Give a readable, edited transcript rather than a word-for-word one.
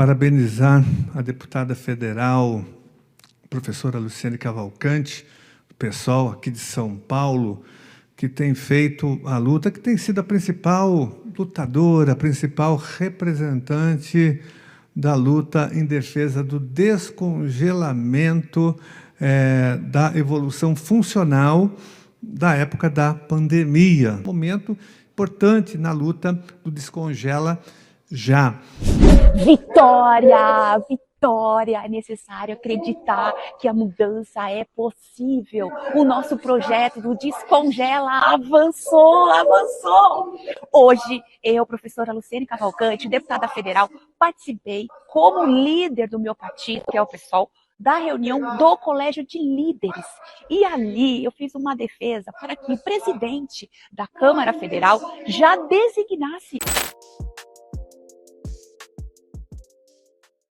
parabenizar a deputada federal, professora Luciane Cavalcante, do PSOL aqui de São Paulo, que tem feito a luta, que tem sido a principal lutadora, a principal representante da luta em defesa do descongelamento da evolução funcional da época da pandemia. Um momento importante na luta do Descongela Já. Vitória! Vitória! É necessário acreditar que a mudança é possível. O nosso projeto do Descongela avançou! Hoje, eu, professora Luciane Cavalcante, deputada federal, participei como líder do meu partido, que é o PSOL, da reunião do Colégio de Líderes. E ali eu fiz uma defesa para que o presidente da Câmara Federal já designasse